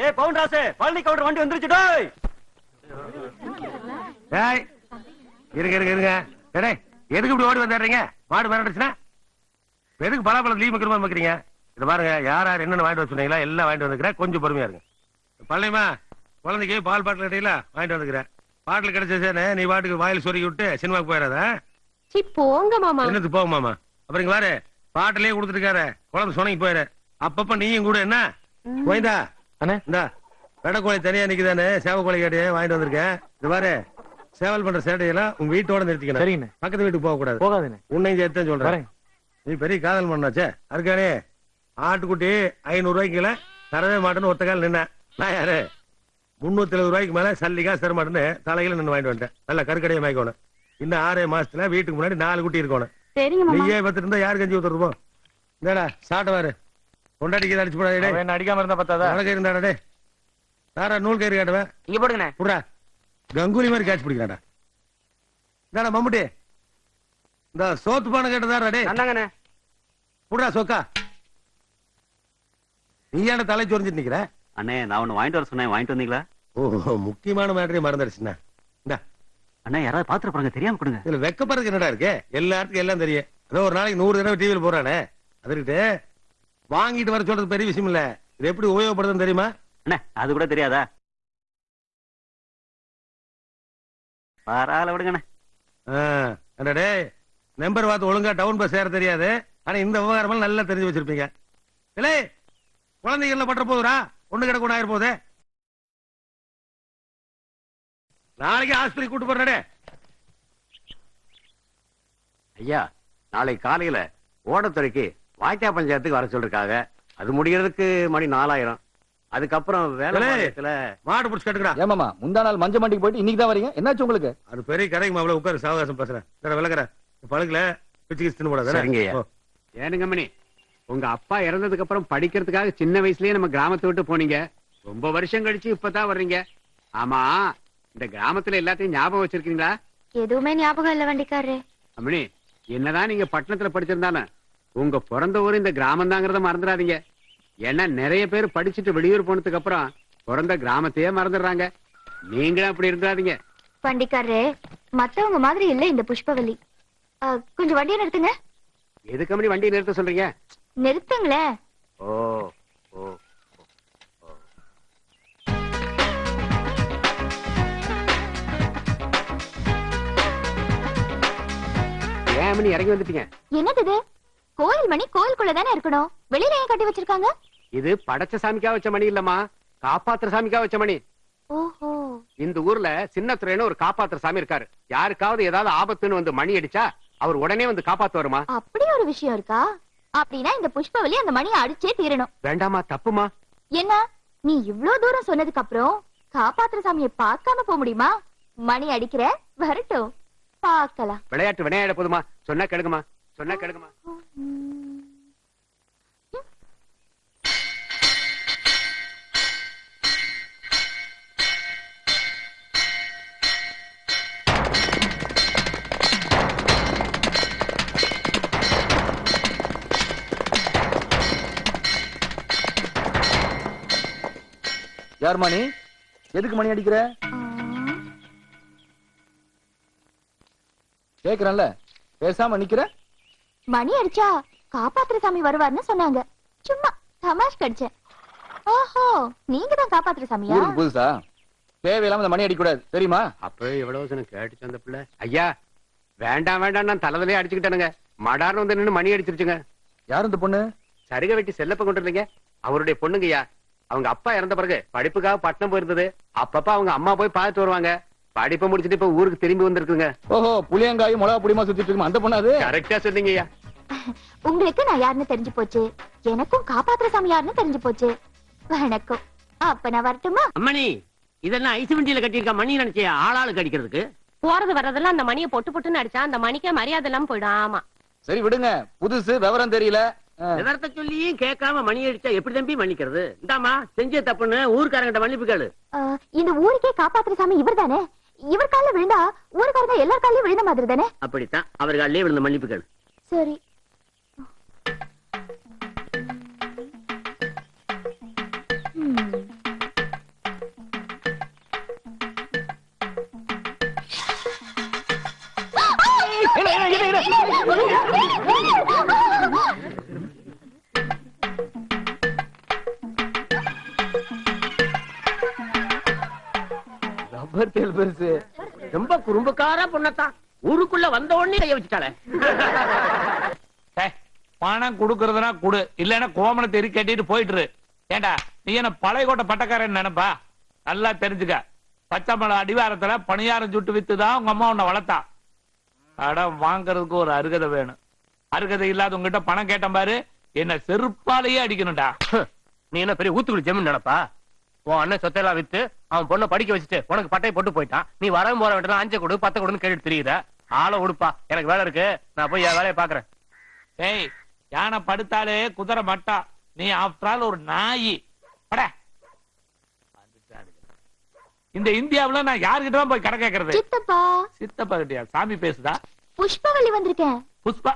ஏய் பவுன்ராசே, பழனி கவுண்டர் வண்டி வந்துருச்சு டேய். டேய் இருங்க. டேய் எதுக்கு இப்படி ஓடி வந்தறீங்க? மாடு மிரண்டுச்சுனா எதுக்கு பலாப்பழம் லீவ் வைக்கிற மாதிரி வைக்கிறீங்க? இத பாருங்க, யார் யார் என்னென்ன வாங்கிட்டு வர சொன்னீங்களா எல்லாம் வாங்கிட்டு வந்துக்கிறேன். கொஞ்சம் பொறுமையா இருங்க. பழனிமா, குழந்தைக்கு பால் பாட்டில் கட்டிங்களா வாங்கிட்டு வந்துக்கிறேன். பாட்டில் கிடைச்சேன்னு நீ பாட்டுக்கு வாயில் சொருகி விட்டு சினிமாக்கு போயிடாத. போங்க மாமா. என்னது போங்க மாமா? அப்புறம் இங்க பாரு, பாட்டிலே கொடுத்துருக்காரு, குழந்தை சொன்னைக்கு போயிரு. அப்பப்ப நீயும் கூட என்ன போய்தா இந்தா வெடக்கோழி தனியா நிக்குதானே, சேவக்கோழி கேட்டு வாங்கிட்டு வந்திருக்கேன். இது பாரு, சேவல் பண்ற சேட்டையெல்லாம் உங்க வீட்டோட நிறுத்திக்கணும். சரிங்க. பக்கத்து வீட்டுக்கு போக கூடாது. போகாதுண்ணே. உன்னையும் சேர்த்து சொல்றேன். நீ பெரிய காதல் பண்ணாச்சே. அதுக்கானே ஆட்டுக்குட்டி 500 ரூபாய்க்குல தரவே மாட்டேன்னு ஒத்த கால நின்ன. நான் யாரு 370 ரூபாய்க்கு மேல சல்லிக்கா தர மாட்டேன்னு தலையில நின்று வாங்கிட்டு வந்துட்டேன். நல்ல கருக்கடையை வாங்கிக்கணும். இன்னும் 6 மாசத்துல வீட்டுக்கு முன்னாடி 4 குட்டி இருக்கணும். நீயே பத்து இருந்தா யாரு கஞ்சி ஊத்துறது போ. இந்தடா சாட்டவாரு கொண்டாடிக்கு அடிச்சு போடாதே. என்ன அடிக்காம இருந்தா பத்தாதா? உனக்கு இருந்தாடே தாரா நூல் கயிறு காட்டுவேன். இங்க போடுங்கண்ணே. புடா கங்குலி மாதிரி கேட்ச் பிடிக்கிறாடா. இந்தாடா மம்முட்டி, இந்த சோத்து பானை கேட்டதாடா. டே அண்ணாங்கண்ணே. புடா சொக்கா, நீ ஏன தலை சொரிஞ்சிட்டு நிக்கிற? அண்ணே, நான் ஒண்ணு வாங்கிட்டு வர சொன்னேன், வாங்கிட்டு வந்தீங்களா? ஓ, முக்கியமான மேட்டரே மறந்துடுச்சுண்ணா. இந்தா அண்ணா, யாராவது பாத்துட்டு போறாங்க, தெரியாம கொடுங்க. இதுல வெக்கப்படுறதுக்கு என்னடா இருக்கு? எல்லாத்துக்கும் எல்லாம் தெரியும். ஏதோ ஒரு நாளைக்கு 100 தடவை டிவியில் போறானே, அதுக்கிட்டு வாங்கிட்டு வர சொல்றது பெரிய விஷயம் இல்ல. இது எப்படி உபயோகப்படுதுன்னு தெரியுமா? அண்ணே, அது கூட தெரியாதா? பரவாயில்ல விடுங்கண்ணே. டே நம்பர் பார்த்து ஒழுங்கா டவுன் பஸ் ஏற தெரியாது. ஆனா இந்த விவகாரம் நல்லா தெரிஞ்சு வச்சிருப்பீங்க. இல்லை குழந்தைகள்ல பற்ற போதுரா, ஒண்ணு கிடக்கு ஒண்ணு ஆயிரம் போகுது. நாளைக்கு ஆஸ்பத்திரி கூட்டு போறே. ஐயா, நாளை காலையில ஓடத்துறைக்கு வாய்க்கா பஞ்சாயத்துக்கு வர சொல்லிருக்காங்க. அது முடிகிறதுக்கு மணி 4000. அதுக்கப்புறம் வேலையில மாடு புடிச்சு கட்டுக்கடா. ஏமாமா, முந்தா நாள் மஞ்ச மண்டிக்கு போயிட்டு இன்னைக்கு தான் வரீங்க, என்னாச்சு உங்களுக்கு? அது பெரிய கடைக்கு மாவுல உட்காரு, சாவகாசம் பேசுறேன். விளக்குற பழுக்கல பிச்சு கிச்சு போடாது. சரிங்க. ஏனுங்க மணி, உங்க அப்பா இறந்ததுக்கு அப்புறம் படிக்கிறதுக்காக சின்ன வயசுலயே நம்ம கிராமத்தை விட்டு போனீங்க. ரொம்ப வருஷம் கழிச்சு இப்பதான் வர்றீங்க. ஆமா, இந்த கிராமத்துல எல்லாத்தையும் ஞாபகம் வச்சிருக்கீங்களா? எதுவுமே ஞாபகம் இல்ல வண்டிக்காரரு. அம்மணி, என்னதான் நீங்க பட்டணத்துல படிச்சிருந்தாலும் உங்க பிறந்த ஊர் இந்த கிராமம் தாங்கிறத மறந்துடாதீங்க. ஏன்னா நிறைய பேர் படிச்சுட்டு வெளியூர் போனதுக்கு அப்புறம் பிறந்த கிராமத்தையே மறந்துடுறாங்க. நீங்களும் அப்படி இருந்தாதீங்க. வண்டிக்காரரு, மத்தவங்க மாதிரி இல்ல இந்த புஷ்பவல்லி. கொஞ்சம் வண்டியை நிறுத்துங்க. எதுக்கு மணி வண்டியை நிறுத்த சொல்றீங்க? நிறுத்துங்களேன். ஓ ஓ ஏன் மணி இறங்கி வந்துட்டீங்க? என்னது இது? கோயில் மணி கோயிலுக்குள்ளதானே இருக்கணும், வெளியில ஏன் கட்டி வச்சிருக்காங்க? இது படைச்ச சாமிக்கா வச்ச மணி இல்லம்மா, காப்பாத்துற சாமிக்கா வச்ச மணி. ஓஹோ. இந்த ஊர்ல சின்னத்துறைன்னு ஒரு காப்பாத்துற சாமி இருக்காரு. யாருக்காவது ஏதாவது ஆபத்துன்னு வந்து மணி அடிச்சா அவர் உடனே வந்து காப்பாத்து வருமா? அப்படி ஒரு விஷயம் இருக்கா? அப்படின்னா இந்த புஷ்பவல்லி அந்த மணியை அடிச்சே தீரணும். வேண்டாமா, தப்புமா. என்ன, நீ இவ்ளோ தூரம் சொன்னதுக்கு அப்புறம் காப்பாத்துற சாமியை பார்க்காம போக முடியுமா? மணி அடிக்கிற, வரட்டும் பார்க்கலாம். விளையாட்டு விளையாட போதுமா? சொன்னா கேளுங்கம்மா, சொன்னா கேளுங்கம்மா. யார் மணி? எதுக்கு மணி அடிக்கிற? கேக்குறேன்ல, பேசாம நிக்கிற. மணி அடிச்சா காப்பாத்துற சாமி வருவார்னு சொன்னாங்க. சும்மா தமாஷ் கடிச்சேன். ஓஹோ, நீங்க தான் காப்பாத்துற சாமியா? ஊருக்கு புதுசா? தேவையில்லாம இந்த மணி அடிக்க கூடாது, தெரியுமா? அப்பவே எவ்வளவு கேட்டுச்சு அந்த பிள்ளை. ஐயா வேண்டாம் வேண்டாம், நான் தலையிலே அடிச்சுக்கிட்டேனுங்க. மடார்னு வந்து நின்னு மணி அடிச்சிருச்சுங்க. யார் இந்த பொண்ணு? சரிக வெட்டி செல்லப்ப கொண்டு இருந்தீங்க, அவருடைய பொண்ணுங்கய்யா. அவங்க அப்பா இறந்த பிறகு படிப்புக்காக பட்டணம் போயிருந்தது. அப்பப்ப அவங்க அம்மா போய் பார்த்துட்டு வருவாங்க. படிப்பை முடிச்சுட்டு இப்ப ஊருக்கு திரும்பி வந்திருக்குங்க. ஓஹோ, புளியங்காயும் மிளகா புடிமா சுத்திட்டு இருக்குமா அந்த பொண்ணு? அது கரெக்டா சொன்னீங்கய்யா. உங்களுக்கு நான் யாருன்னு தெரிஞ்சு போச்சு, எனக்கும் காப்பாத்துற சாமி யாருன்னு தெரிஞ்சு போச்சு. வணக்கம். அப்ப நான் வரட்டுமா? அம்மணி, இதெல்லாம் ஐஸ் வண்டியில கட்டியிருக்க மணி நினைச்சியா ஆளாளுக்கு அடிக்கிறதுக்கு? போறது வர்றதெல்லாம் அந்த மணியை பொட்டு பொட்டுன்னு அடிச்சா அந்த மணிக்கே மரியாதை எல்லாம் போயிடும். ஆமா, சரி விடுங்க, புதுசு விவரம் தெரியல. விவரத்தை சொல்லியும் கேட்காம மணி அடிச்சா எப்படி தம்பி மன்னிக்கிறது? இந்தாமா, செஞ்ச தப்புன்னு ஊருக்காரங்கிட்ட மன்னிப்பு கேளு. இந்த ஊருக்கே காப்பாத்துற சாமி இவர் தானே. இவர் கால விழுந்தா ஊருக்காரங்க எல்லார் காலையும் விழுந்த மாதிரி தானே. அப்படித்தான், அவர்களே விழுந்த மன்னிப்பு கேளு. சரி. பெருசு. ரொம்ப குறும்புக்கார பொண்ணத்தான் ஊருக்குள்ள வந்த உடனே கைய வச்சுட்டாளே. பணம் குடுக்கறதுனா குடு, இல்லன்னா கோமணத்தை எரி கட்டிட்டு போயிட்டு. ஏண்டா நீ என்ன பழைய கோட்டை பட்டக்காரன் நினைப்பா? நல்லா தெரிஞ்சுக்க, பச்சை மலை அடிவாரத்துல பணியாரம் சுட்டு வித்துதான் உங்க அம்மா உன்னை வளர்த்தா. கடன் வாங்கறதுக்கு ஒரு அருகதை வேணும். அருகதை இல்லாத உங்ககிட்ட பணம் கேட்டேன் பாரு, என்ன செருப்பாலேயே அடிக்கணும்டா. நீ என்ன பெரிய ஊத்துக்குடி ஜமீன் நினைப்பா? உன் அண்ணன் சொத்தையெல்லாம் வித்து அவன் பொண்ணை படிக்க வச்சுட்டு உனக்கு பட்டையை போட்டு போயிட்டான். நீ வரவும் போற வேண்டாம் 5 கொடு 10 கொடுன்னு கேட்டு தெரியுத. ஆளை உடுப்பா, எனக்கு வேலை இருக்கு, நான் போய் என் வேலையை பாக்குறேன். ஏய், யானை படுத்தாலே குதிரை மட்டா, நீ ஆஃப்டர் ஆல் ஒரு நாயி. பட இந்த இந்தியாவுல நான் யாருகிட்ட தான் போய் கடை கேட்கறது? சித்தப்பா. சித்தப்பா கிட்டயா? சாமி பேசுதா? புஷ்பவல்லி வந்திருக்கேன். புஷ்பா?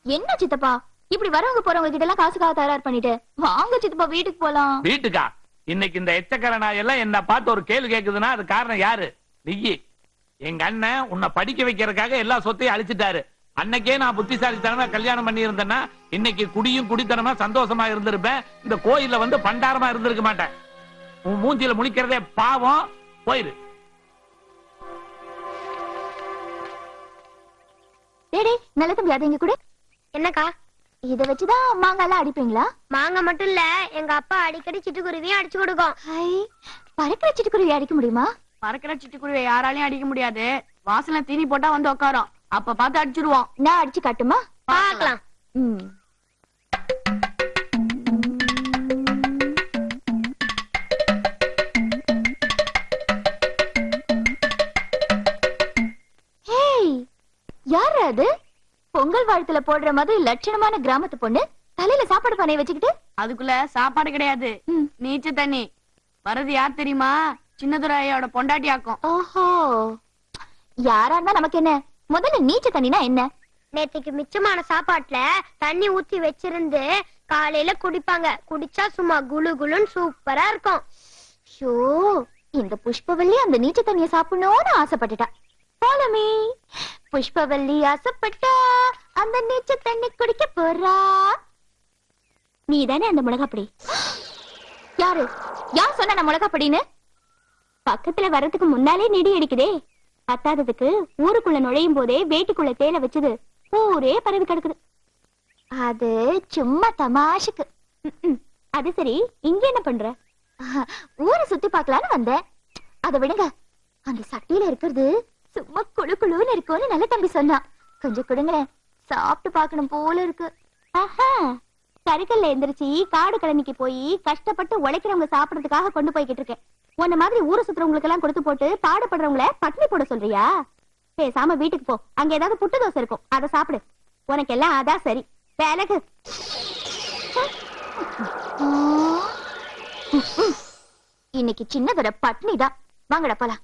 என்ன சித்தப்பா இப்படி வரவங்க போறவங்க கிட்ட எல்லாம் காசுக்காக தயார் பண்ணிட்டு வாங்க சித்தப்பா வீட்டுக்கு போலாம். வீட்டுக்கா? இன்னைக்கு இந்த எச்சக்கர நாய் எல்லாம் என்ன பார்த்து ஒரு கேள்வி கேக்குதுன்னா அது காரணம் யாரு? நீ. எங்க அண்ணன் உன்னை படிக்க வைக்கிறதுக்காக எல்லா சொத்தையும் அழிச்சிட்டாரு. அன்னைக்கே நான் புத்திசாலித்தனமா கல்யாணம் பண்ணி இருந்தேன்னா இன்னைக்கு குடியும் குடித்தனமா சந்தோஷமா இருந்திருப்பேன். இந்த கோயில்ல வந்து பண்டாரமா இருந்திருக்க மாட்டேன். உன் மூஞ்சில முழிக்கிறதே பாவம். போயிரு. டேடே நல்ல தம்பி, அதை இங்க கூட. என்னக்கா? இத வச்சுதான் மாங்காலாம் அடிப்பீங்களா? மாங்க மட்டும் இல்ல, எங்க அப்பா அடிக்கடி சிட்டுக்குருவியும் அடிச்சு கொடுக்கும். பறக்கிற சிட்டுக்குருவி அடிக்க முடியுமா? பறக்கிற சிட்டுக்குருவியை யாராலையும் அடிக்க முடியாது. வாசல்ல தீனி போட்டா வந்து உட்காரும், அப்ப பார்த்து அடிச்சிருவோம். நான் அடிச்சு காட்டுமா? பாக்கலாம். யாரு அது? பொங்கல் வாழ்த்துல போடுற மாதிரி லட்சணமான கிராமத்து பொண்ணு தலையில சாப்பாடு பானையை வச்சுக்கிட்டு. அதுக்குள்ள சாப்பாடு கிடையாது, நீச்ச தண்ணி. வரது யார் தெரியுமா? சின்னதுரையோட பொண்டாட்டியாக்கும். ஓஹோ, யாரா இருந்தா நமக்கு என்ன? முதல்ல நீச்ச தண்ணினா என்ன? நேத்துக்கு மிச்சமான சாப்பாட்டுல தண்ணி ஊத்தி வச்சிருந்து காலையில குடிப்பாங்க. குடிச்சா சும்மா குளு குளுன்னு சூப்பரா இருக்கும். ஷோ, இந்த புஷ்பவல்லி அந்த நீச்ச தண்ணிய சாப்பிடணும்னு ஆசைப்பட்டுட்டா. Follow me. புஷ்பவல்லி ஆசைப்பட்டா அந்த நீச்ச தண்ணி குடிக்க போறா. நீ தானே அந்த மிளகாப்பொடி? யாரு யார் சொன்ன நான் மிளகாப்பொடின்னு? பக்கத்துல வர்றதுக்கு முன்னாலே நெடி அடிக்குதே. பத்தாததுக்கு ஊருக்குள்ள நுழையும் போதே வேட்டிக்குள்ள தேலை வச்சது ஊரே பரவி கிடக்குது. அது சும்மா தமாஷுக்கு. அது சரி, இங்க என்ன பண்ற? ஊரை சுத்தி பார்க்கலான்னு வந்தேன். அதை விடுங்க, அந்த சட்டியில இருக்கிறது சும்மா குழு குழுன்னு இருக்கும்னு நல்ல தம்பி சொன்னா. கொஞ்சம் கொடுங்களேன், சாப்பிட்டு பார்க்கணும் போல இருக்கு. கறிக்கல்ல எந்திரிச்சு காடு கழனிக்கு போய் கஷ்டப்பட்டு உழைக்கிறவங்க சாப்பிடறதுக்காக கொண்டு போய்கிட்டு இருக்கேன். உன்ன மாதிரி ஊரை சுத்துறவங்களுக்கு எல்லாம் கொடுத்து போட்டு பாடுபடுறவங்கள பட்டினி போட சொல்றியா? பேசாம வீட்டுக்கு போ, அங்க ஏதாவது புட்டு தோசை இருக்கும், அதை சாப்பிடு. உனக்கு எல்லாம் அதான் சரி. வேலைக்கு இன்னைக்கு சின்னதோட பட்னி தான். வாங்கடா போலாம்.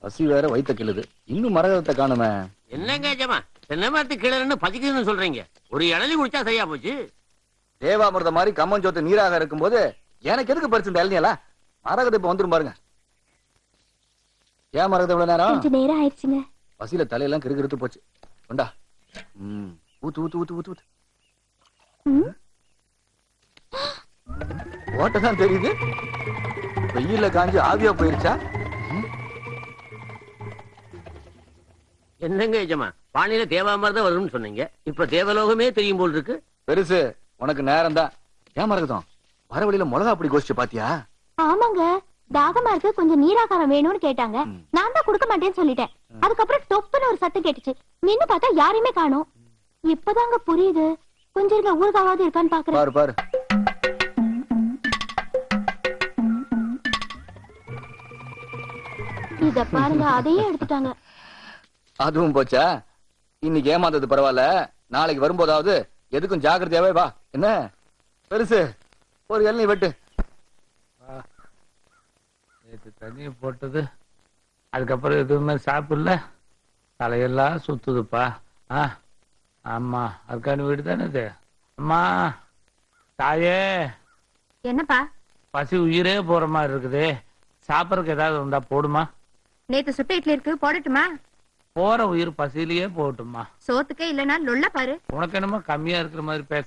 பசி வேற வயித்த கிள்ளுது, இன்னும் மரகதத்தை காணுமே. என்னங்க ஜமா தென்னமரத்து கிளறுன்னு பசிக்குதுன்னு சொல்றீங்க? ஒரு இளநீ குடிச்சா சரியா போச்சு. தேவாமிர்த மாதிரி கம்மஞ்சோத்து நீராக இருக்கும்போது எனக்கு எதுக்கு பறிச்சு இந்த இளநியலா? மரகதை இப்ப வந்துரும் பாருங்க. ஏன் மரகதை இவ்வளவு நேரம்? கொஞ்ச நேரம் ஆயிடுச்சுங்க. பசியில தலையெல்லாம் கிறுகிறுத்து போச்சு. கொண்டா. ஊத்து ஊத்து ஊத்து ஊத்து ஊத்து. ஓட்டதான் தெரியுது. வெயில காஞ்சி ஆவியா போயிருச்சா? என்னங்க ஜமா பானையில தேவாமிர்தம் வரும்னு சொன்னீங்க, இப்ப தேவலோகமே தெரியும் போல் இருக்கு. பெருசு உனக்கு நேரம் தான். ஏன் மரகதம் வர வழியில மிளகா அப்படி கோஷ்டி பாத்தியா? ஆமாங்க, தாகமா இருக்கு, கொஞ்சம் நீராகாரம் வேணும்னு கேட்டாங்க. நான் தான் கொடுக்க மாட்டேன்னு சொல்லிட்டேன். அதுக்கப்புறம் டொப்புன்னு ஒரு சத்தம் கேட்டுச்சு. நின்னு பார்த்தா யாரையுமே காணோம். இப்பதாங்க புரியுது. கொஞ்சம் இருக்க ஊருக்காவது இருக்கான்னு பாக்குறேன். பாரு பாரு. இத பாருங்க, அதையே எடுத்துட்டாங்க. அதுவும் போச்சா? இன்னைக்கு ஏமாந்தது பரவாயில்ல, நாளைக்கு வரும்போதாவது எதுக்கும் ஜாக்கிரதையாவே வா. என்ன பெருசு, ஒரு இளநீ வெட்டு. நேற்று தண்ணியை போட்டது, அதுக்கப்புறம் எதுவுமே சாப்பிடல, தலையெல்லாம் சுத்துதுப்பா. ஆமா, அதுக்கான வீடு தானே இது. அம்மா, தாயே, என்னப்பா? பசி உயிரே போற மாதிரி இருக்குது. சாப்பிடறதுக்கு ஏதாவது உண்டா? போடுமா. நேத்து சுட்ட இட்லி இருக்கு, போடட்டுமா? போற உயிர் பசியிலேயே போகட்டுமா. சோத்துக்கே இல்லனா லொல்ல பாரு. உனக்கு என்னமோ கம்மியா இருக்கிற மாதிரி பேசுற.